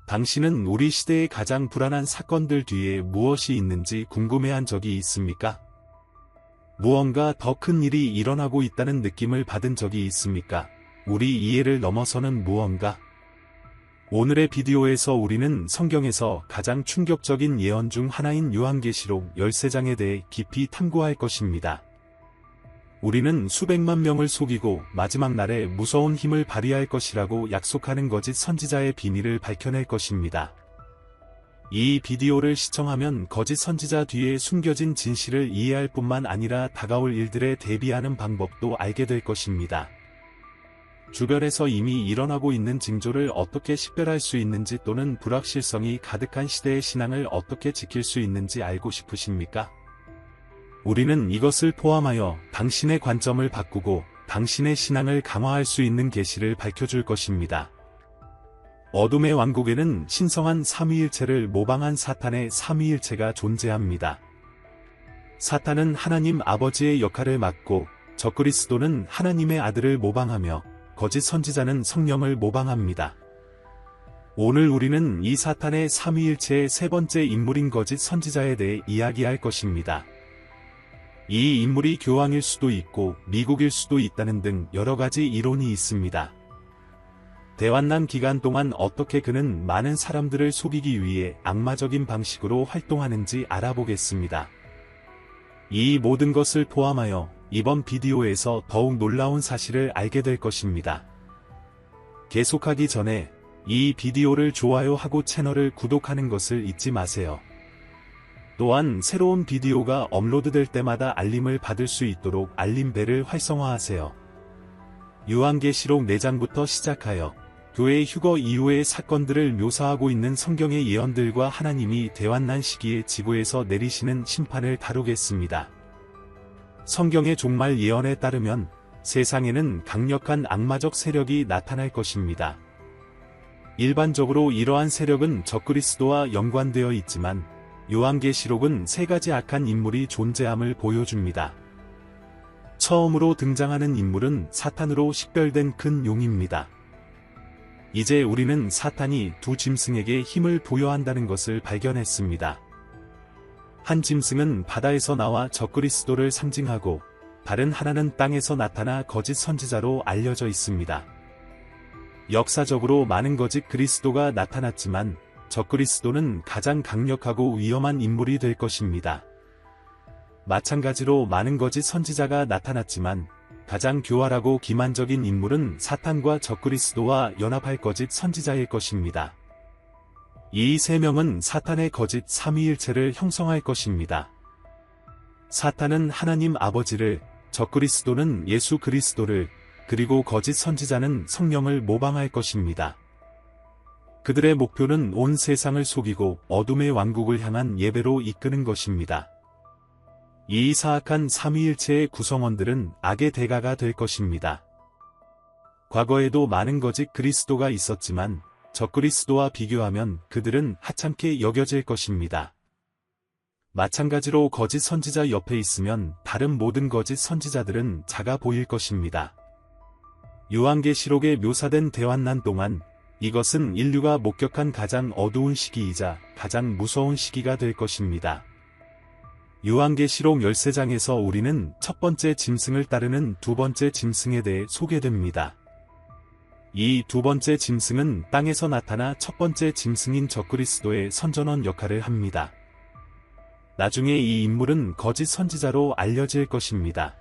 당신은 우리 시대의 가장 불안한 사건들 뒤에 무엇이 있는지 궁금해한 적이 있습니까? 무언가 더 큰 일이 일어나고 있다는 느낌을 받은 적이 있습니까? 우리 이해를 넘어서는 무언가? 오늘의 비디오에서 우리는 성경에서 가장 충격적인 예언 중 하나인 요한계시록 13장에 대해 깊이 탐구할 것입니다. 우리는 수백만 명을 속이고 마지막 날에 무서운 힘을 발휘할 것이라고 약속하는 거짓 선지자의 비밀을 밝혀낼 것입니다. 이 비디오를 시청하면 거짓 선지자 뒤에 숨겨진 진실을 이해할 뿐만 아니라 다가올 일들에 대비하는 방법도 알게 될 것입니다. 주변에서 이미 일어나고 있는 징조를 어떻게 식별할 수 있는지 또는 불확실성이 가득한 시대의 신앙을 어떻게 지킬 수 있는지 알고 싶으십니까? 우리는 이것을 포함하여 당신의 관점을 바꾸고 당신의 신앙을 강화할 수 있는 계시를 밝혀줄 것입니다. 어둠의 왕국에는 신성한 삼위일체를 모방한 사탄의 삼위일체가 존재합니다. 사탄은 하나님 아버지의 역할을 맡고 적그리스도는 하나님의 아들을 모방하며 거짓 선지자는 성령을 모방합니다. 오늘 우리는 이 사탄의 삼위일체의 세 번째 인물인 거짓 선지자에 대해 이야기할 것입니다. 이 인물이 교황일 수도 있고 미국일 수도 있다는 등 여러가지 이론이 있습니다. 대환란 기간 동안 어떻게 그는 많은 사람들을 속이기 위해 악마적인 방식으로 활동하는지 알아보겠습니다. 이 모든 것을 포함하여 이번 비디오에서 더욱 놀라운 사실을 알게 될 것입니다. 계속하기 전에 이 비디오를 좋아요하고 채널을 구독하는 것을 잊지 마세요. 또한 새로운 비디오가 업로드될 때마다 알림을 받을 수 있도록 알림벨을 활성화하세요. 요한계시록 4장부터 시작하여 교회 휴거 이후의 사건들을 묘사하고 있는 성경의 예언들과 하나님이 대환난 시기에 지구에서 내리시는 심판을 다루겠습니다. 성경의 종말 예언에 따르면 세상에는 강력한 악마적 세력이 나타날 것입니다. 일반적으로 이러한 세력은 적그리스도와 연관되어 있지만 요한계시록은 세 가지 악한 인물이 존재함을 보여줍니다. 처음으로 등장하는 인물은 사탄으로 식별된 큰 용입니다. 이제 우리는 사탄이 두 짐승에게 힘을 부여한다는 것을 발견했습니다. 한 짐승은 바다에서 나와 적그리스도를 상징하고 다른 하나는 땅에서 나타나 거짓 선지자로 알려져 있습니다. 역사적으로 많은 거짓 그리스도가 나타났지만 적그리스도는 가장 강력하고 위험한 인물이 될 것입니다. 마찬가지로 많은 거짓 선지자가 나타났지만 가장 교활하고 기만적인 인물은 사탄과 적그리스도와 연합할 거짓 선지자일 것입니다. 이 세 명은 사탄의 거짓 삼위일체를 형성할 것입니다. 사탄은 하나님 아버지를, 적그리스도는 예수 그리스도를, 그리고 거짓 선지자는 성령을 모방할 것입니다. 그들의 목표는 온 세상을 속이고 어둠의 왕국을 향한 예배로 이끄는 것입니다. 이 사악한 삼위일체의 구성원들은 악의 대가가 될 것입니다. 과거에도 많은 거짓 그리스도가 있었지만 적그리스도와 비교하면 그들은 하찮게 여겨질 것입니다. 마찬가지로 거짓 선지자 옆에 있으면 다른 모든 거짓 선지자들은 작아 보일 것입니다. 요한계시록에 묘사된 대환난 동안 이것은 인류가 목격한 가장 어두운 시기이자 가장 무서운 시기가 될 것입니다. 요한계시록 13장에서 우리는 첫 번째 짐승을 따르는 두 번째 짐승에 대해 소개됩니다. 이 두 번째 짐승은 땅에서 나타나 첫 번째 짐승인 적그리스도의 선전원 역할을 합니다. 나중에 이 인물은 거짓 선지자로 알려질 것입니다.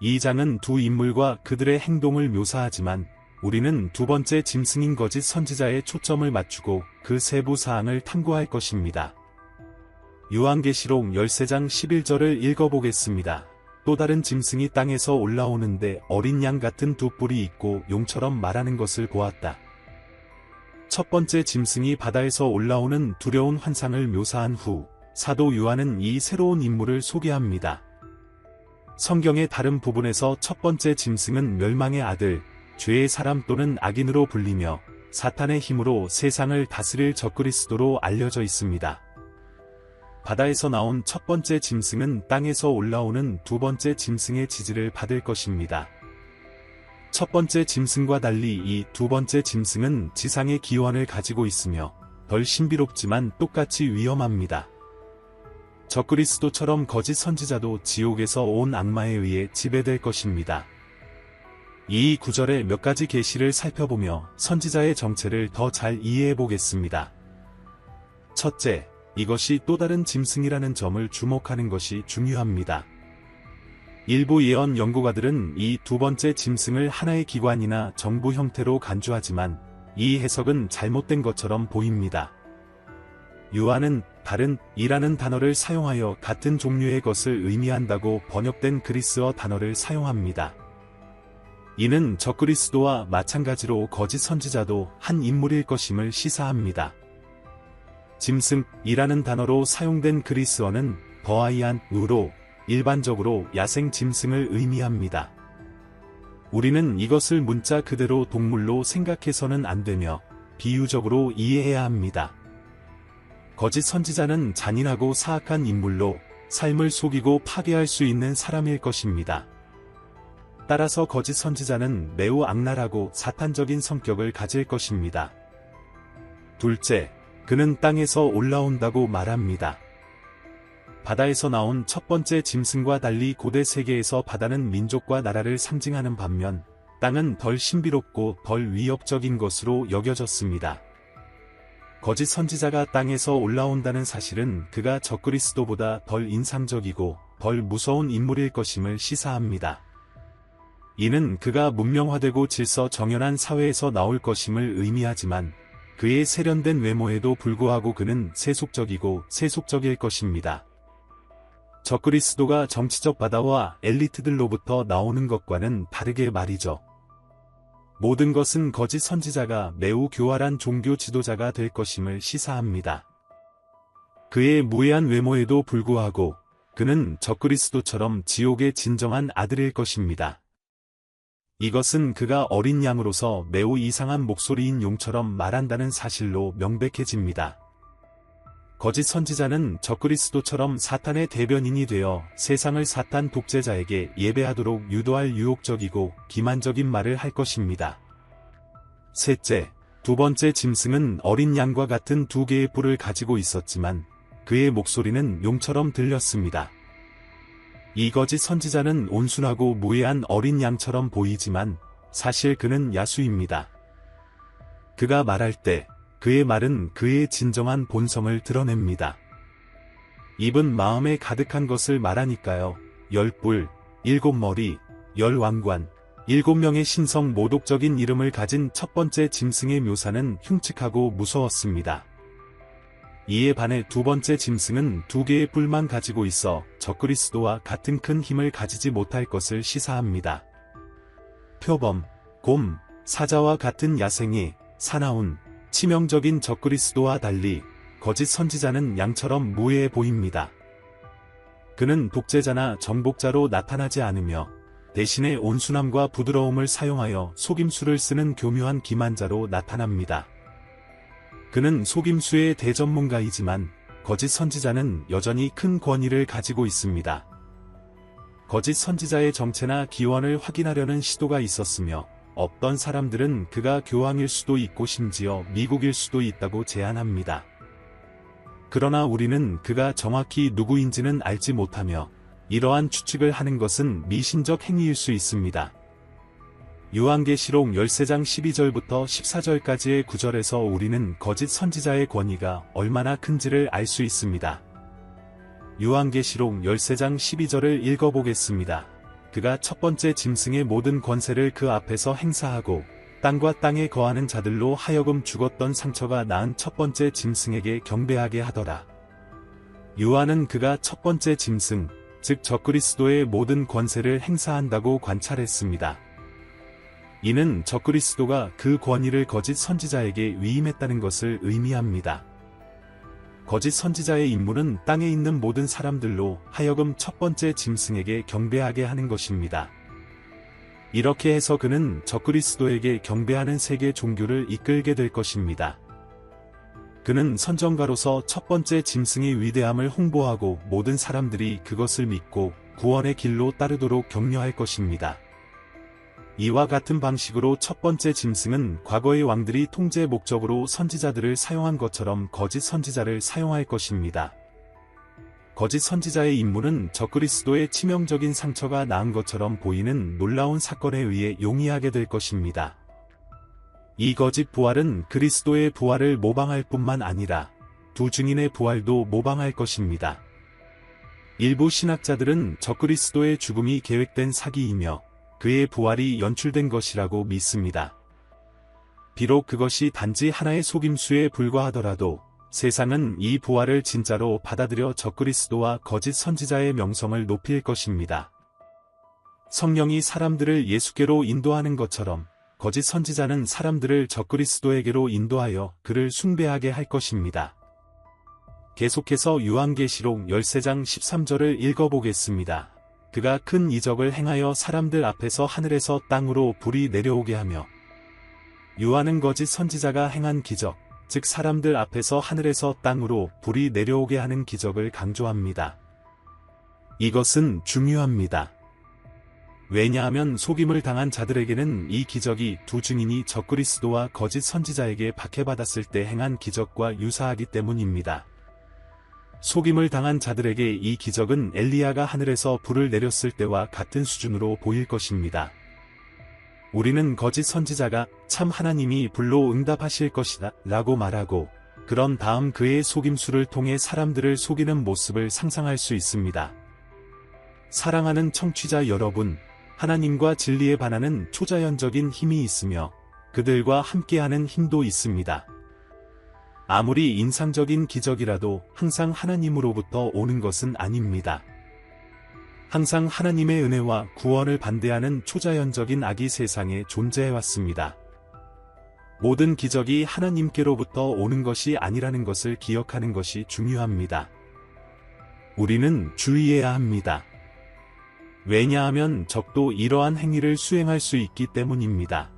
이 장은 두 인물과 그들의 행동을 묘사하지만 우리는 두 번째 짐승인 거짓 선지자에 초점을 맞추고 그 세부 사항을 탐구할 것입니다. 요한계시록 13장 11절을 읽어보겠습니다. 또 다른 짐승이 땅에서 올라오는데 어린 양 같은 두 뿔이 있고 용처럼 말하는 것을 보았다. 첫 번째 짐승이 바다에서 올라오는 두려운 환상을 묘사한 후 사도 요한은 이 새로운 인물을 소개합니다. 성경의 다른 부분에서 첫 번째 짐승은 멸망의 아들, 죄의 사람 또는 악인으로 불리며 사탄의 힘으로 세상을 다스릴 적그리스도로 알려져 있습니다. 바다에서 나온 첫 번째 짐승은 땅에서 올라오는 두 번째 짐승의 지지를 받을 것입니다. 첫 번째 짐승과 달리 이 두 번째 짐승은 지상의 기원을 가지고 있으며 덜 신비롭지만 똑같이 위험합니다. 적그리스도처럼 거짓 선지자도 지옥에서 온 악마에 의해 지배될 것입니다. 이 구절의 몇 가지 계시를 살펴보며 선지자의 정체를 더 잘 이해해 보겠습니다. 첫째, 이것이 또 다른 짐승이라는 점을 주목하는 것이 중요합니다. 일부 예언 연구가들은 이 두 번째 짐승을 하나의 기관이나 정부 형태로 간주하지만 이 해석은 잘못된 것처럼 보입니다. 요한은 다른 이라는 단어를 사용하여 같은 종류의 것을 의미한다고 번역된 그리스어 단어를 사용합니다. 이는 적그리스도와 마찬가지로 거짓 선지자도 한 인물일 것임을 시사합니다. 짐승이라는 단어로 사용된 그리스어는 버아이안으로 일반적으로 야생 짐승을 의미합니다. 우리는 이것을 문자 그대로 동물로 생각해서는 안 되며 비유적으로 이해해야 합니다. 거짓 선지자는 잔인하고 사악한 인물로 삶을 속이고 파괴할 수 있는 사람일 것입니다. 따라서 거짓 선지자는 매우 악랄하고 사탄적인 성격을 가질 것입니다. 둘째, 그는 땅에서 올라온다고 말합니다. 바다에서 나온 첫 번째 짐승과 달리 고대 세계에서 바다는 민족과 나라를 상징하는 반면 땅은 덜 신비롭고 덜 위협적인 것으로 여겨졌습니다. 거짓 선지자가 땅에서 올라온다는 사실은 그가 적그리스도보다 덜 인상적이고 덜 무서운 인물일 것임을 시사합니다. 이는 그가 문명화되고 질서 정연한 사회에서 나올 것임을 의미하지만 그의 세련된 외모에도 불구하고 그는 세속적이고 세속적일 것입니다. 적그리스도가 정치적 바다와 엘리트들로부터 나오는 것과는 다르게 말이죠. 모든 것은 거짓 선지자가 매우 교활한 종교 지도자가 될 것임을 시사합니다. 그의 무해한 외모에도 불구하고 그는 적그리스도처럼 지옥의 진정한 아들일 것입니다. 이것은 그가 어린 양으로서 매우 이상한 목소리인 용처럼 말한다는 사실로 명백해집니다. 거짓 선지자는 적그리스도처럼 사탄의 대변인이 되어 세상을 사탄 독재자에게 예배하도록 유도할 유혹적이고 기만적인 말을 할 것입니다. 셋째, 두 번째 짐승은 어린 양과 같은 두 개의 뿔을 가지고 있었지만 그의 목소리는 용처럼 들렸습니다. 이 거짓 선지자는 온순하고 무해한 어린 양처럼 보이지만 사실 그는 야수입니다. 그가 말할 때 그의 말은 그의 진정한 본성을 드러냅니다. 입은 마음에 가득한 것을 말하니까요. 10뿔, 7머리, 10왕관, 7명의 신성 모독적인 이름을 가진 첫 번째 짐승의 묘사는 흉측하고 무서웠습니다. 이에 반해 두 번째 짐승은 두 개의 뿔만 가지고 있어 적그리스도와 같은 큰 힘을 가지지 못할 것을 시사합니다. 표범, 곰, 사자와 같은 야생의 사나운, 치명적인 적그리스도와 달리 거짓 선지자는 양처럼 무해해 보입니다. 그는 독재자나 정복자로 나타나지 않으며 대신에 온순함과 부드러움을 사용하여 속임수를 쓰는 교묘한 기만자로 나타납니다. 그는 속임수의 대전문가이지만 거짓 선지자는 여전히 큰 권위를 가지고 있습니다. 거짓 선지자의 정체나 기원을 확인하려는 시도가 있었으며 어떤 사람들은 그가 교황일 수도 있고 심지어 미국일 수도 있다고 제안합니다. 그러나 우리는 그가 정확히 누구인지는 알지 못하며 이러한 추측을 하는 것은 미신적 행위일 수 있습니다. 요한계시록 13장 12절부터 14절까지의 구절에서 우리는 거짓 선지자의 권위가 얼마나 큰지를 알 수 있습니다. 요한계시록 13장 12절을 읽어보겠습니다. 그가 첫 번째 짐승의 모든 권세를 그 앞에서 행사하고 땅과 땅에 거하는 자들로 하여금 죽었던 상처가 나은 첫 번째 짐승에게 경배하게 하더라. 요한은 그가 첫 번째 짐승, 즉 적그리스도의 모든 권세를 행사한다고 관찰했습니다. 이는 적그리스도가 그 권위를 거짓 선지자에게 위임했다는 것을 의미합니다. 거짓 선지자의 임무는 땅에 있는 모든 사람들로 하여금 첫 번째 짐승에게 경배하게 하는 것입니다. 이렇게 해서 그는 적그리스도에게 경배하는 세계 종교를 이끌게 될 것입니다. 그는 선정가로서 첫 번째 짐승의 위대함을 홍보하고 모든 사람들이 그것을 믿고 구원의 길로 따르도록 격려할 것입니다. 이와 같은 방식으로 첫 번째 짐승은 과거의 왕들이 통제 목적으로 선지자들을 사용한 것처럼 거짓 선지자를 사용할 것입니다. 거짓 선지자의 임무는 적그리스도의 치명적인 상처가 나은 것처럼 보이는 놀라운 사건에 의해 용이하게 될 것입니다. 이 거짓 부활은 그리스도의 부활을 모방할 뿐만 아니라 두 증인의 부활도 모방할 것입니다. 일부 신학자들은 적그리스도의 죽음이 계획된 사기이며 그의 부활이 연출된 것이라고 믿습니다. 비록 그것이 단지 하나의 속임수에 불과하더라도 세상은 이 부활을 진짜로 받아들여 적그리스도와 거짓 선지자의 명성을 높일 것입니다. 성령이 사람들을 예수께로 인도하는 것처럼 거짓 선지자는 사람들을 적그리스도에게로 인도하여 그를 숭배하게 할 것입니다. 계속해서 요한계시록 13장 13절을 읽어보겠습니다. 그가 큰 이적을 행하여 사람들 앞에서 하늘에서 땅으로 불이 내려오게 하며, 요한은 거짓 선지자가 행한 기적, 즉 사람들 앞에서 하늘에서 땅으로 불이 내려오게 하는 기적을 강조합니다. 이것은 중요합니다. 왜냐하면 속임을 당한 자들에게는 이 기적이 두 증인이 적그리스도와 거짓 선지자에게 박해받았을 때 행한 기적과 유사하기 때문입니다. 속임을 당한 자들에게 이 기적은 엘리야가 하늘에서 불을 내렸을 때와 같은 수준으로 보일 것입니다. 우리는 거짓 선지자가 참 하나님이 불로 응답하실 것이다 라고 말하고, 그런 다음 그의 속임수를 통해 사람들을 속이는 모습을 상상할 수 있습니다. 사랑하는 청취자 여러분, 하나님과 진리에 반하는 초자연적인 힘이 있으며 그들과 함께하는 힘도 있습니다. 아무리 인상적인 기적이라도 항상 하나님으로부터 오는 것은 아닙니다. 항상 하나님의 은혜와 구원을 반대하는 초자연적인 악이 세상에 존재해왔습니다. 모든 기적이 하나님께로부터 오는 것이 아니라는 것을 기억하는 것이 중요합니다. 우리는 주의해야 합니다. 왜냐하면 적도 이러한 행위를 수행할 수 있기 때문입니다.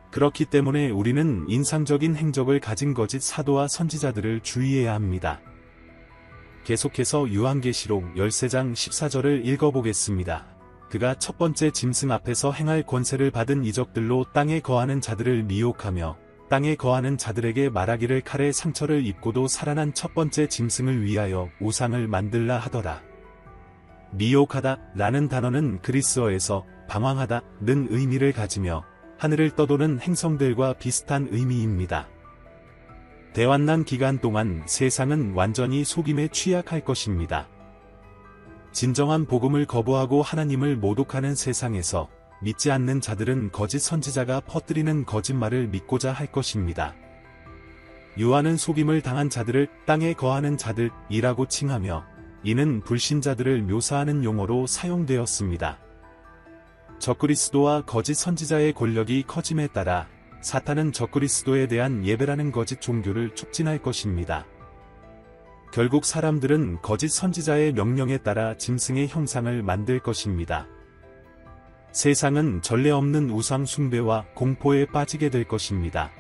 그렇기 때문에 우리는 인상적인 행적을 가진 거짓 사도와 선지자들을 주의해야 합니다. 계속해서 요한계시록 13장 14절을 읽어보겠습니다. 그가 첫 번째 짐승 앞에서 행할 권세를 받은 이적들로 땅에 거하는 자들을 미혹하며 땅에 거하는 자들에게 말하기를 칼에 상처를 입고도 살아난 첫 번째 짐승을 위하여 우상을 만들라 하더라. 미혹하다 라는 단어는 그리스어에서 방황하다 는 의미를 가지며 하늘을 떠도는 행성들과 비슷한 의미입니다. 대환난 기간 동안 세상은 완전히 속임에 취약할 것입니다. 진정한 복음을 거부하고 하나님을 모독하는 세상에서 믿지 않는 자들은 거짓 선지자가 퍼뜨리는 거짓말을 믿고자 할 것입니다. 요한은 속임을 당한 자들을 땅에 거하는 자들이라고 칭하며, 이는 불신자들을 묘사하는 용어로 사용되었습니다. 적그리스도와 거짓 선지자의 권력이 커짐에 따라 사탄은 적그리스도에 대한 예배라는 거짓 종교를 촉진할 것입니다. 결국 사람들은 거짓 선지자의 명령에 따라 짐승의 형상을 만들 것입니다. 세상은 전례 없는 우상 숭배와 공포에 빠지게 될 것입니다.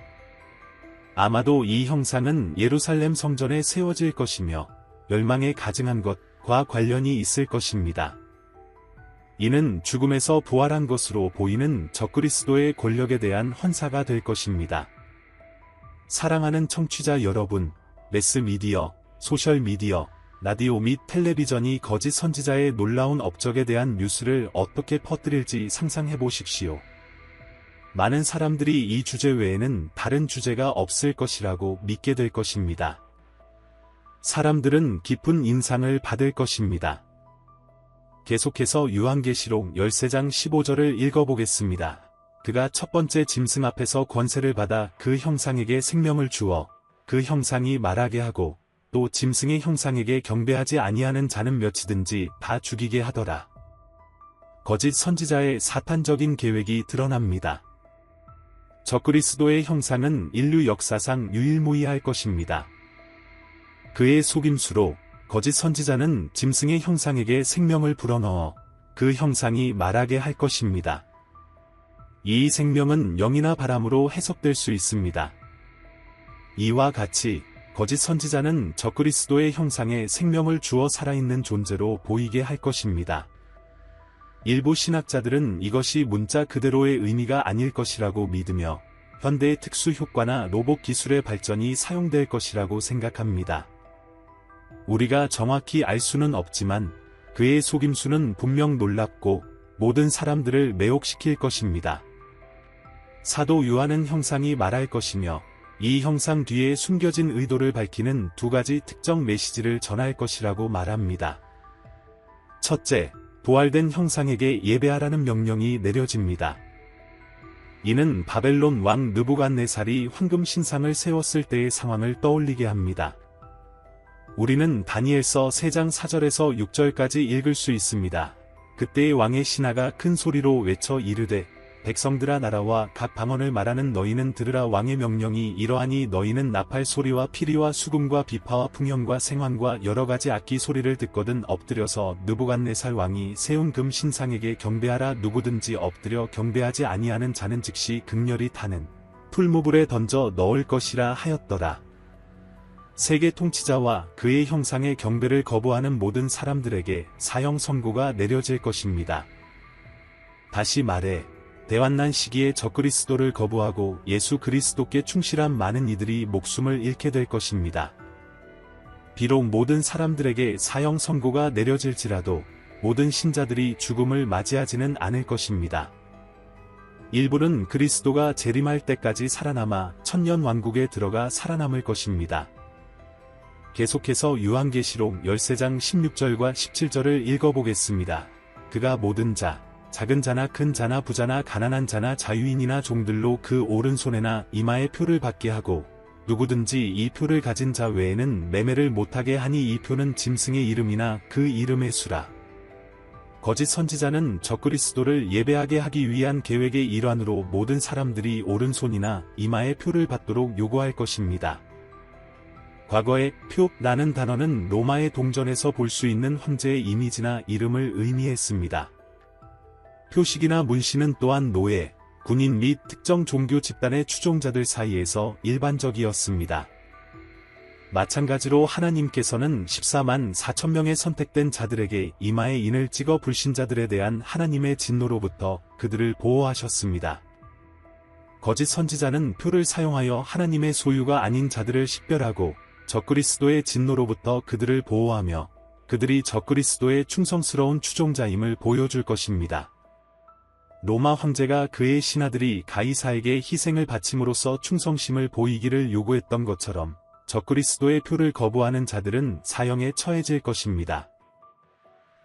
아마도 이 형상은 예루살렘 성전에 세워질 것이며 멸망에 가증한 것과 관련이 있을 것입니다. 이는 죽음에서 부활한 것으로 보이는 적그리스도의 권력에 대한 헌사가 될 것입니다. 사랑하는 청취자 여러분, 매스미디어, 소셜미디어, 라디오 및 텔레비전이 거짓 선지자의 놀라운 업적에 대한 뉴스를 어떻게 퍼뜨릴지 상상해 보십시오. 많은 사람들이 이 주제 외에는 다른 주제가 없을 것이라고 믿게 될 것입니다. 사람들은 깊은 인상을 받을 것입니다. 계속해서 요한계시록 13장 15절을 읽어보겠습니다. 그가 첫 번째 짐승 앞에서 권세를 받아 그 형상에게 생명을 주어 그 형상이 말하게 하고, 또 짐승의 형상에게 경배하지 아니하는 자는 몇이든지 다 죽이게 하더라. 거짓 선지자의 사탄적인 계획이 드러납니다. 적그리스도의 형상은 인류 역사상 유일무이할 것입니다. 그의 속임수로 거짓 선지자는 짐승의 형상에게 생명을 불어넣어 그 형상이 말하게 할 것입니다. 이 생명은 영이나 바람으로 해석될 수 있습니다. 이와 같이 거짓 선지자는 적그리스도의 형상에 생명을 주어 살아있는 존재로 보이게 할 것입니다. 일부 신학자들은 이것이 문자 그대로의 의미가 아닐 것이라고 믿으며 현대의 특수 효과나 로봇 기술의 발전이 사용될 것이라고 생각합니다. 우리가 정확히 알 수는 없지만 그의 속임수는 분명 놀랍고 모든 사람들을 매혹시킬 것입니다. 사도 요한은 형상이 말할 것이며 이 형상 뒤에 숨겨진 의도를 밝히는 두 가지 특정 메시지를 전할 것이라고 말합니다. 첫째, 부활된 형상에게 예배하라는 명령이 내려집니다. 이는 바벨론 왕 느부갓네살이 황금 신상을 세웠을 때의 상황을 떠올리게 합니다. 우리는 다니엘서 3장 4절에서 6절까지 읽을 수 있습니다. 그때의 왕의 신하가 큰 소리로 외쳐 이르되 백성들아 나라와 각 방언을 말하는 너희는 들으라. 왕의 명령이 이러하니 너희는 나팔 소리와 피리와 수금과 비파와 풍형과 생환과 여러가지 악기 소리를 듣거든 엎드려서 느부갓네살 왕이 세운 금 신상에게 경배하라. 누구든지 엎드려 경배하지 아니하는 자는 즉시 극렬히 타는 풀무불에 던져 넣을 것이라 하였더라. 세계 통치자와 그의 형상의 경배를 거부하는 모든 사람들에게 사형 선고가 내려질 것입니다. 다시 말해 대환난 시기에 적그리스도를 거부하고 예수 그리스도께 충실한 많은 이들이 목숨을 잃게 될 것입니다. 비록 모든 사람들에게 사형 선고가 내려질지라도 모든 신자들이 죽음을 맞이하지는 않을 것입니다. 일부는 그리스도가 재림할 때까지 살아남아 천년 왕국에 들어가 살아남을 것입니다. 계속해서 요한계시록 13장 16절과 17절을 읽어보겠습니다. 그가 모든 자, 작은 자나 큰 자나 부자나 가난한 자나 자유인이나 종들로 그 오른손에나 이마에 표를 받게 하고 누구든지 이 표를 가진 자 외에는 매매를 못하게 하니 이 표는 짐승의 이름이나 그 이름의 수라. 거짓 선지자는 적그리스도를 예배하게 하기 위한 계획의 일환으로 모든 사람들이 오른손이나 이마에 표를 받도록 요구할 것입니다. 과거에 표라는 단어는 로마의 동전에서 볼 수 있는 황제의 이미지나 이름을 의미했습니다. 표식이나 문신은 또한 노예, 군인 및 특정 종교 집단의 추종자들 사이에서 일반적이었습니다. 마찬가지로 하나님께서는 14만 4천 명의 선택된 자들에게 이마에 인을 찍어 불신자들에 대한 하나님의 진노로부터 그들을 보호하셨습니다. 거짓 선지자는 표를 사용하여 하나님의 소유가 아닌 자들을 식별하고 적그리스도의 진노로부터 그들을 보호하며 그들이 적그리스도의 충성스러운 추종자임을 보여줄 것입니다. 로마 황제가 그의 신하들이 가이사에게 희생을 바침으로써 충성심을 보이기를 요구했던 것처럼 적그리스도의 표를 거부하는 자들은 사형에 처해질 것입니다.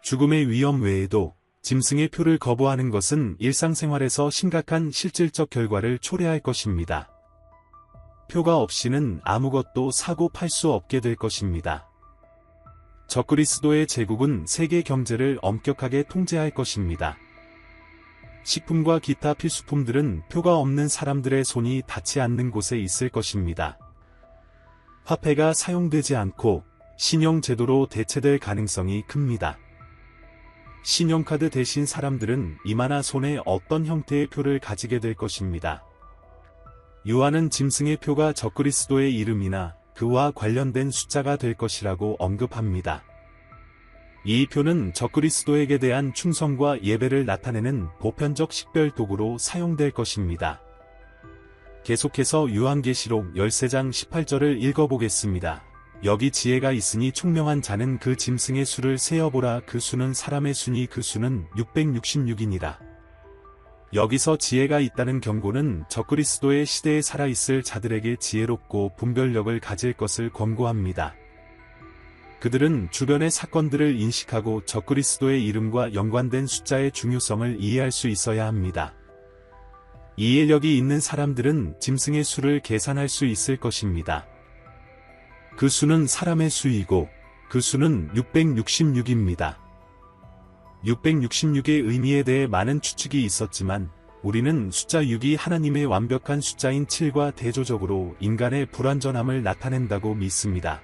죽음의 위험 외에도 짐승의 표를 거부하는 것은 일상생활에서 심각한 실질적 결과를 초래할 것입니다. 표가 없이는 아무것도 사고 팔 수 없게 될 것입니다. 적그리스도의 제국은 세계 경제를 엄격하게 통제할 것입니다. 식품과 기타 필수품들은 표가 없는 사람들의 손이 닿지 않는 곳에 있을 것입니다. 화폐가 사용되지 않고 신용제도로 대체될 가능성이 큽니다. 신용카드 대신 사람들은 이마나 손에 어떤 형태의 표를 가지게 될 것입니다. 요한은 짐승의 표가 적그리스도의 이름이나 그와 관련된 숫자가 될 것이라고 언급합니다. 이 표는 적그리스도에게 대한 충성과 예배를 나타내는 보편적 식별 도구로 사용될 것입니다. 계속해서 요한계시록 13장 18절을 읽어보겠습니다. 여기 지혜가 있으니 총명한 자는 그 짐승의 수를 세어보라. 그 수는 사람의 수니 그 수는 666이니라. 여기서 지혜가 있다는 경고는 적그리스도의 시대에 살아있을 자들에게 지혜롭고 분별력을 가질 것을 권고합니다. 그들은 주변의 사건들을 인식하고 적그리스도의 이름과 연관된 숫자의 중요성을 이해할 수 있어야 합니다. 이해력이 있는 사람들은 짐승의 수를 계산할 수 있을 것입니다. 그 수는 사람의 수이고 그 수는 666입니다. 666의 의미에 대해 많은 추측이 있었지만 우리는 숫자 6이 하나님의 완벽한 숫자인 7과 대조적으로 인간의 불완전함을 나타낸다고 믿습니다.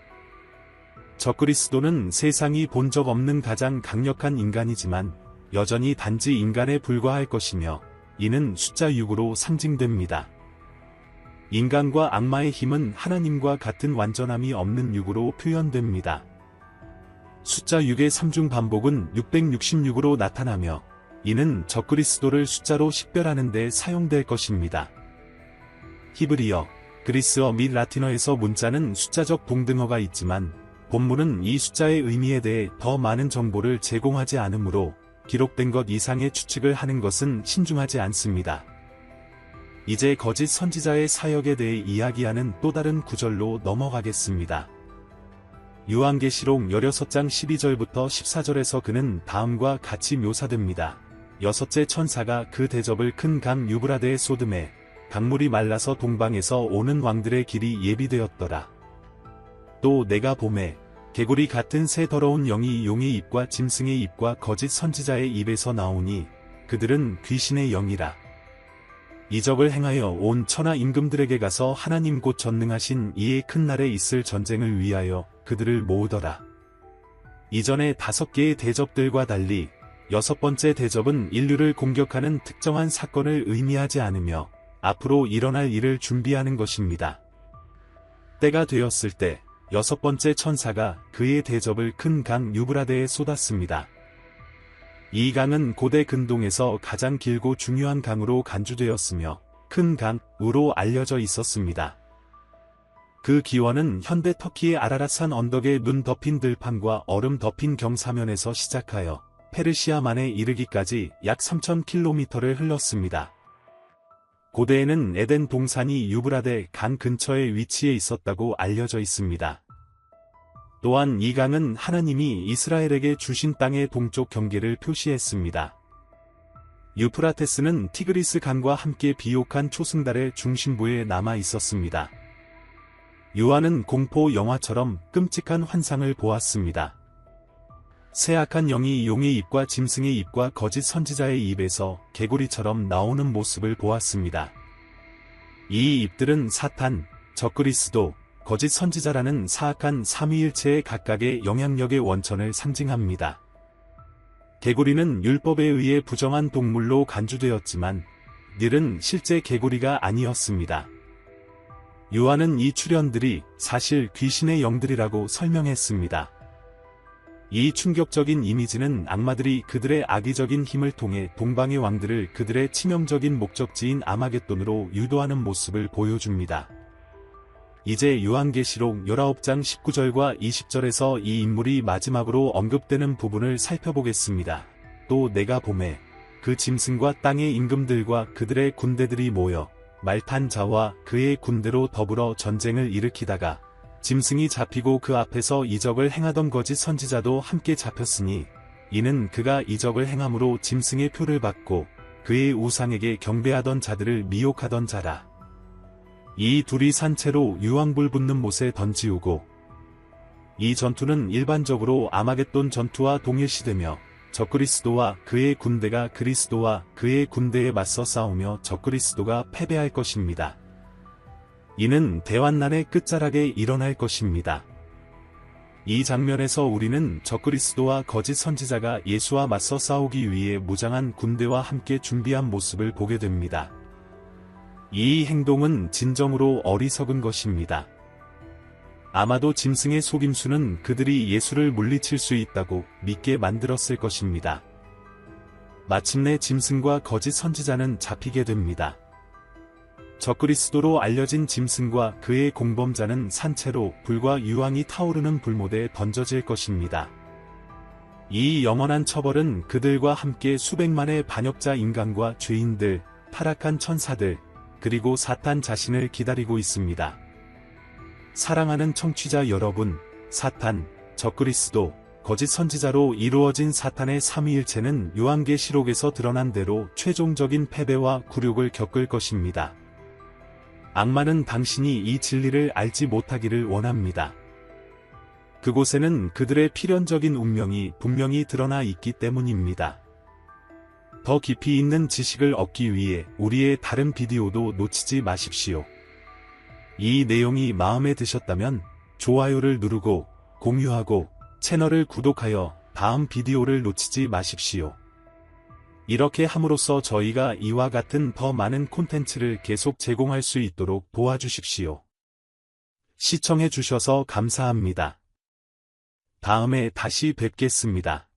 적그리스도는 세상이 본 적 없는 가장 강력한 인간이지만 여전히 단지 인간에 불과할 것이며 이는 숫자 6으로 상징됩니다. 인간과 악마의 힘은 하나님과 같은 완전함이 없는 6으로 표현됩니다. 숫자 6의 3중 반복은 666으로 나타나며 이는 적그리스도를 숫자로 식별하는 데 사용될 것입니다. 히브리어, 그리스어 및 라틴어에서 문자는 숫자적 동등어가 있지만 본문은 이 숫자의 의미에 대해 더 많은 정보를 제공하지 않으므로 기록된 것 이상의 추측을 하는 것은 신중하지 않습니다. 이제 거짓 선지자의 사역에 대해 이야기하는 또 다른 구절로 넘어가겠습니다. 요한계시록 16장 12절부터 14절에서 그는 다음과 같이 묘사됩니다. 여섯째 천사가 그 대접을 큰 강 유브라데에 쏟음에 강물이 말라서 동방에서 오는 왕들의 길이 예비되었더라. 또 내가 보매 개구리 같은 새 더러운 영이 용의 입과 짐승의 입과 거짓 선지자의 입에서 나오니 그들은 귀신의 영이라. 이적을 행하여 온 천하 임금들에게 가서 하나님 곧 전능하신 이의 큰 날에 있을 전쟁을 위하여 그들을 모으더라. 이전의 5개의 대접들과 달리 6번째 대접은 인류를 공격하는 특정한 사건을 의미하지 않으며 앞으로 일어날 일을 준비하는 것입니다. 때가 되었을 때 6번째 천사가 그의 대접을 큰 강 유브라데에 쏟았습니다. 이 강은 고대 근동에서 가장 길고 중요한 강으로 간주되었으며 큰 강으로 알려져 있었습니다. 그 기원은 현대 터키의 아라랏산 언덕에 눈 덮인 들판과 얼음 덮인 경사면에서 시작하여 페르시아만에 이르기까지 약 3000km를 흘렀습니다. 고대에는 에덴 동산이 유브라데 강 근처에 위치해 있었다고 알려져 있습니다. 또한 이 강은 하나님이 이스라엘에게 주신 땅의 동쪽 경계를 표시했습니다. 유프라테스는 티그리스 강과 함께 비옥한 초승달의 중심부에 남아 있었습니다. 요한은 공포 영화처럼 끔찍한 환상을 보았습니다. 쇠악한 영이 용의 입과 짐승의 입과 거짓 선지자의 입에서 개구리처럼 나오는 모습을 보았습니다. 이 입들은 사탄, 적그리스도, 거짓 선지자라는 사악한 삼위일체의 각각의 영향력의 원천을 상징합니다. 개구리는 율법에 의해 부정한 동물로 간주되었지만 닐은 실제 개구리가 아니었습니다. 요한은 이 출현들이 사실 귀신의 영들이라고 설명했습니다. 이 충격적인 이미지는 악마들이 그들의 악의적인 힘을 통해 동방의 왕들을 그들의 치명적인 목적지인 아마겟돈으로 유도하는 모습을 보여줍니다. 이제 요한계시록 19장 19절과 20절에서 이 인물이 마지막으로 언급되는 부분을 살펴보겠습니다. 또 내가 보매 그 짐승과 땅의 임금들과 그들의 군대들이 모여 말탄 자와 그의 군대로 더불어 전쟁을 일으키다가 짐승이 잡히고 그 앞에서 이적을 행하던 거짓 선지자도 함께 잡혔으니 이는 그가 이적을 행함으로 짐승의 표를 받고 그의 우상에게 경배하던 자들을 미혹하던 자라. 이 둘이 산채로 유황불 붙는 못에 던지우고 이 전투는 일반적으로 아마겟돈 전투와 동일시되며 적그리스도와 그의 군대가 그리스도와 그의 군대에 맞서 싸우며 적그리스도가 패배할 것입니다. 이는 대환난의 끝자락에 일어날 것입니다. 이 장면에서 우리는 적그리스도와 거짓 선지자가 예수와 맞서 싸우기 위해 무장한 군대와 함께 준비한 모습을 보게 됩니다. 이 행동은 진정으로 어리석은 것입니다. 아마도 짐승의 속임수는 그들이 예수를 물리칠 수 있다고 믿게 만들었을 것입니다. 마침내 짐승과 거짓 선지자는 잡히게 됩니다. 적그리스도로 알려진 짐승과 그의 공범자는 산채로 불과 유황이 타오르는 불못에 던져질 것입니다. 이 영원한 처벌은 그들과 함께 수백만의 반역자 인간과 죄인들, 타락한 천사들, 그리고 사탄 자신을 기다리고 있습니다. 사랑하는 청취자 여러분, 사탄, 적그리스도, 거짓 선지자로 이루어진 사탄의 삼위일체는 요한계시록에서 드러난 대로 최종적인 패배와 굴욕을 겪을 것입니다. 악마는 당신이 이 진리를 알지 못하기를 원합니다. 그곳에는 그들의 필연적인 운명이 분명히 드러나 있기 때문입니다. 더 깊이 있는 지식을 얻기 위해 우리의 다른 비디오도 놓치지 마십시오. 이 내용이 마음에 드셨다면 좋아요를 누르고 공유하고 채널을 구독하여 다음 비디오를 놓치지 마십시오. 이렇게 함으로써 저희가 이와 같은 더 많은 콘텐츠를 계속 제공할 수 있도록 도와주십시오. 시청해 주셔서 감사합니다. 다음에 다시 뵙겠습니다.